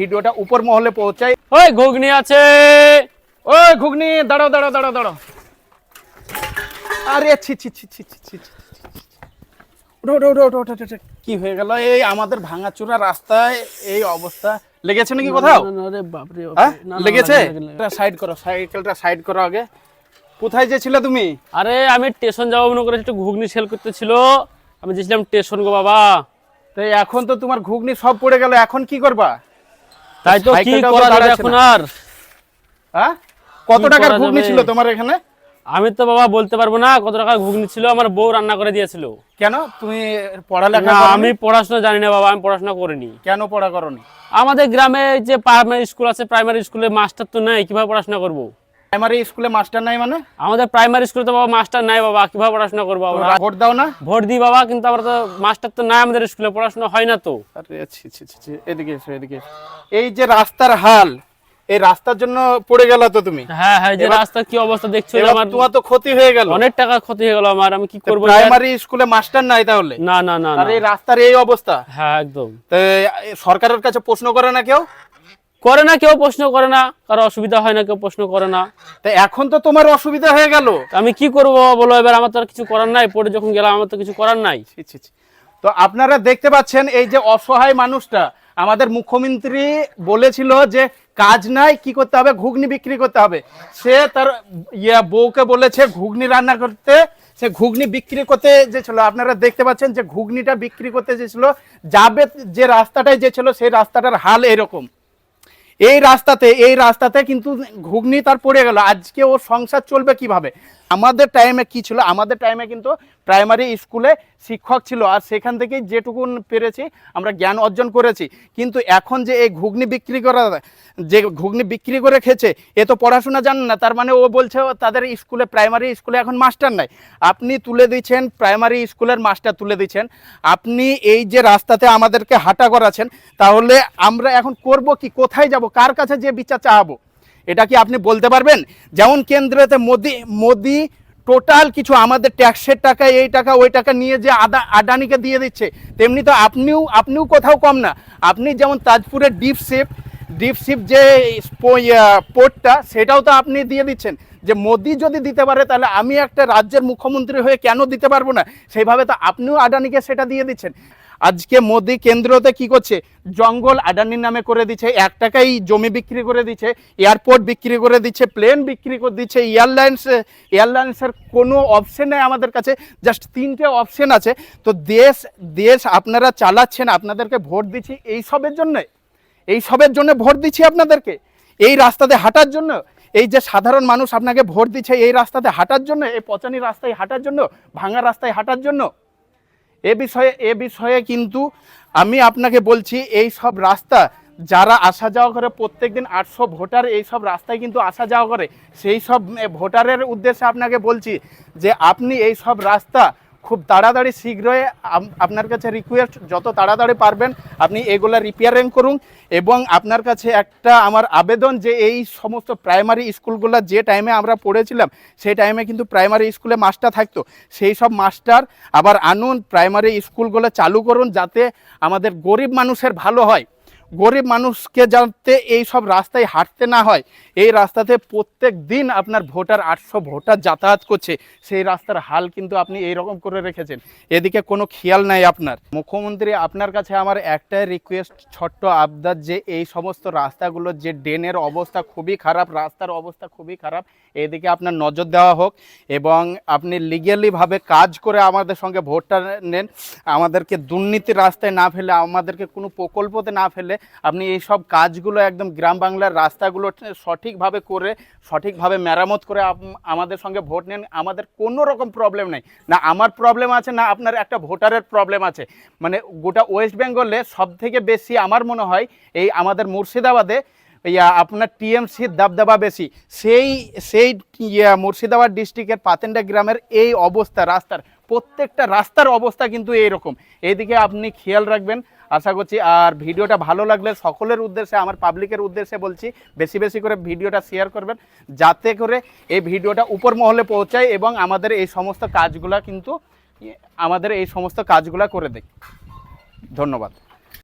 ভিডিওটা উপর মহলে পৌঁছায়। ওই ঘুগনি আছে, ওই ঘুগনি দাঁড়াও দাঁড়াও দাঁড়াও দাঁড়াও। আরে ছি ছি ছি ছি ছি ছি ছি। ওঠো ওঠো ওঠো ওঠো ওঠো ওঠো। কি হয়ে গেল এই আমাদের ভাঙাচোরা রাস্তায় এই অবস্থা? লেগেছে নাকি কোথাও? আরে বাপরে হ্যাঁ লেগেছে? সাইড করো, সাইকেলটা সাইড করো আগে। কোথায় যেছিলে তুমি? আরে আমি স্টেশন যাবো মনে করে একটু ঘুগনি সেল করতেছিল, আমি যেছিলাম স্টেশন গো বাবা। তাই এখন তো তোমার ঘুগনি সব পড়ে গেল, এখন কি করবা? তাই তো কি সাইকেলটাও তো করা যাবে দাঁড়াচ্ছে এখন না। আর? হ্যাঁ কত কি টাকার করা ঘুগনি যাবে? ছিল তোমার এখানে? আমি তো বাবা বলতে পারবো না কত টাকা ঘুগনি ছিল, আমার বউ রান্না করে দিয়েছিল। কেন তুমি পড়ালেখা না করোনি? আমি পড়াশোনা জানি না বাবা, আমি পড়াশোনা করিনি। কেন পড়া করোনি? আমাদের গ্রামে যে প্রাইমারি স্কুল আছে, প্রাইমারি স্কুলে মাস্টার তো নাই, কিভাবে পড়াশোনা করবো? প্রাইমারি স্কুলে মাস্টার নাই মানে? আমাদের প্রাইমারি স্কুলে তো বাবা মাস্টার নাই বাবা, কিভাবে পড়াশোনা করবো আমরা? ভোট দাও না? ভোট দিই বাবা, কিন্তু আমরা তো মাস্টার তো নাই আমাদের স্কুলে, পড়াশোনা হয় না তো। আরে ছি ছি ছি ছি, এদিকে এসো এদিকে এসো। এই যে রাস্তার হাল, এই রাস্তার জন্য পড়ে গেল তো তুমি। হ্যাঁ হ্যাঁ, যে এবার- রাস্তা কি অবস্থা দেখছো, এবার আমার তোমার তো ক্ষতি হয়ে গেল। অনেক টাকা ক্ষতি হয়ে গেল আমার, আমি কি করবো? প্রাইমারি স্কুলে মাস্টার নাই তাহলে? না না না আর না। এই রাস্তার এই অবস্থা, হ্যাঁ একদম। তো সরকারের কাছে প্রশ্ন করে না কেউ? করে না কেউ, প্রশ্ন করে না, কারো অসুবিধা হয় না, কেউ প্রশ্ন করে না। তো এখন তো তোমার অসুবিধা হয়ে গেল। তা আমি কি করবো বাবা বলো, এবার আমার তো আর কিছু করার নাই, পড়ে যখন গেলাম আমার তো কিছু করার নাই। ছি ছি ছি। তো আপনারা দেখতে পাচ্ছেন এই যে অসহায় মানুষটা, আমাদের মুখ্যমন্ত্রী বলেছিল যে কাজ নাই, কি করতে হবে? ঘুগনি বিক্রি করতে হবে। সে তার বউকে বলেছে ঘুগনি রান্না করতে, সে ঘুগনি বিক্রি করতে যেছিল। আপনারা দেখতে পাচ্ছেন যে ঘুগনিটা বিক্রি করতে যেছিল, যাবে যে রাস্তাটায় যেছিল সেই রাস্তাটার হাল এরকম। এই রাস্তাতে কিন্তু ঘুগনি তার পড়ে গেল। আজকে ওর সংসার চলবে কিভাবে? আমাদের টাইমে কি ছিল, আমাদের টাইমে কিন্তু প্রাইমারি স্কুলে শিক্ষক ছিল, আর সেখান থেকে যেটুকুন পেরেছি আমরা জ্ঞান অর্জন করেছি। কিন্তু এখন যে এই ঘুগনি বিক্রি করা, যে ঘুগনি বিক্রি করে খেয়েছে, এ তো পড়াশোনা জানে না। তার মানে ও বলছে তাদের স্কুলে, প্রাইমারি স্কুলে এখন মাস্টার নাই। আপনি তুলে দিচ্ছেন প্রাইমারি স্কুলের মাস্টার তুলে দিচ্ছেন, আপনি এই যে রাস্তাতে আমাদেরকে হাঁটা করাচ্ছেন, তাহলে আমরা এখন করব কি? কোথায় যাব? কার কাছে যে বিচার চাহাবো? এটা কি আপনি বলতে পারবেন? যেমন কেন্দ্রেতে মোদি টোটাল কিছু আমাদের ট্যাক্সের টাকা, এই টাকা ওই টাকা নিয়ে যে আদানিকে দিয়ে দিচ্ছে, তেমনি তো আপনিও কোথাও কম না। আপনি যেমন তাজপুরের ডিপশিপ যে পোর্টটা, সেটাও তো আপনি দিয়ে দিচ্ছেন। যে মোদি যদি দিতে পারে, তাহলে আমি একটা রাজ্যের মুখ্যমন্ত্রী হয়ে কেন দিতে পারবো না? সেইভাবে তো আপনিও আদানিকে সেটা দিয়ে দিচ্ছেন। আজকে মোদি কেন্দ্রতে কি করছে? জঙ্গল আদানির নামে করে দিচ্ছে, 1 টাকায় জমি বিক্রি করে দিচ্ছে, এয়ারপোর্ট বিক্রি করে দিচ্ছে, প্লেন বিক্রি করে দিচ্ছে, এয়ারলাইন্সের কোনো অপশন নেই আমাদের কাছে, জাস্ট 3টে অপশন আছে। তো দেশ আপনারা চালাচ্ছেন, আপনাদেরকে ভোট দিচ্ছি এইসবের জন্য ভোট দিচ্ছি আপনাদেরকে, এই রাস্তাতে হাঁটার জন্য। এই যে সাধারণ মানুষ আপনাকে ভোট দিচ্ছে এই রাস্তাতে হাঁটার জন্য, এই পচানি রাস্তায় হাঁটার জন্য, ভাঙা রাস্তায় হাঁটার জন্য। এ বিষয়ে কিন্তু আমি আপনাকে বলছি, এই সব রাস্তা যারা আসা যাওয়া করে প্রত্যেকদিন 800 ভোটার এই সব রাস্তায় কিন্তু আসা যাওয়া করে, সেই সব ভোটারের উদ্দেশ্যে আপনাকে বলছি যে আপনি এই সব রাস্তা খুব তাড়াতাড়ি শীঘ্রই, আপনার কাছে রিকোয়েস্ট, যত তাড়াতাড়ি পারবেন আপনি এগুলা রিপেয়ারিং করুন। এবং আপনার কাছে একটা আমার আবেদন, যে এই সমস্ত প্রাইমারি স্কুলগুলো যে টাইমে আমরা পড়েছিলাম, সেই টাইমে কিন্তু প্রাইমারি স্কুলে মাস্টার থাকতো, সেই সব মাস্টার আবার আনুন, প্রাইমারি স্কুলগুলো চালু করুন, যাতে আমাদের গরিব মানুষের ভালো হয়। গরিব মানুষকে যাতে এই সব রাস্তায় হাঁটতে না হয়। এই রাস্তাতে প্রত্যেক দিন আপনার 800 ভোটার যাতায়াত করছে, সেই রাস্তার হাল কিন্তু আপনি এইরকম করে রেখেছেন, এদিকে কোনো খেয়াল নাই আপনার। মুখ্যমন্ত্রী, আপনার কাছে আমার একটাই রিকোয়েস্ট, ছোট্ট আবদার, যে এই সমস্ত রাস্তাগুলো যে ড্রেনের অবস্থা খুবই খারাপ, রাস্তার অবস্থা খুবই খারাপ, এদিকে আপনার নজর দেওয়া হোক এবং আপনি লিগ্যালিভাবে কাজ করে আমাদের সঙ্গে ভোটটা নেন। আমাদেরকে দুর্নীতির রাস্তায় না ফেলে, আমাদেরকে কোনো প্রকল্পতে না ফেলে, আপনি এই সব কাজগুলো একদম গ্রাম বাংলার রাস্তাগুলো সঠিকভাবে করে, সঠিকভাবে মেরামত করে আমাদের সঙ্গে ভোট নেন। আমাদের কোনো রকম প্রবলেম নেই, না আমার প্রবলেম আছে, না আপনার একটা ভোটারের প্রবলেম আছে। মানে গোটা ওয়েস্ট বেঙ্গলে সবথেকে বেশি আমার মনে হয় এই আমাদের মুর্শিদাবাদে আপনার টিএমসির দাবদাবা বেশি। সেই মুর্শিদাবাদ ডিস্ট্রিক্টের পাতেন্ডা গ্রামের এই অবস্থা, রাস্তার প্রত্যেকটা রাস্তার অবস্থা কিন্তু এইরকম। এইদিকে আপনি খেয়াল রাখবেন আশা করছি। আর ভিডিওটা ভালো লাগলে সকলের উদ্দেশ্যে, আমার পাবলিকের উদ্দেশ্যে বলছি, বেশি বেশি করে ভিডিওটা শেয়ার করবেন, যাতে করে এই ভিডিওটা উপর মহলে পৌঁছায় এবং আমাদের এই সমস্ত কাজগুলা করে দেয়। ধন্যবাদ।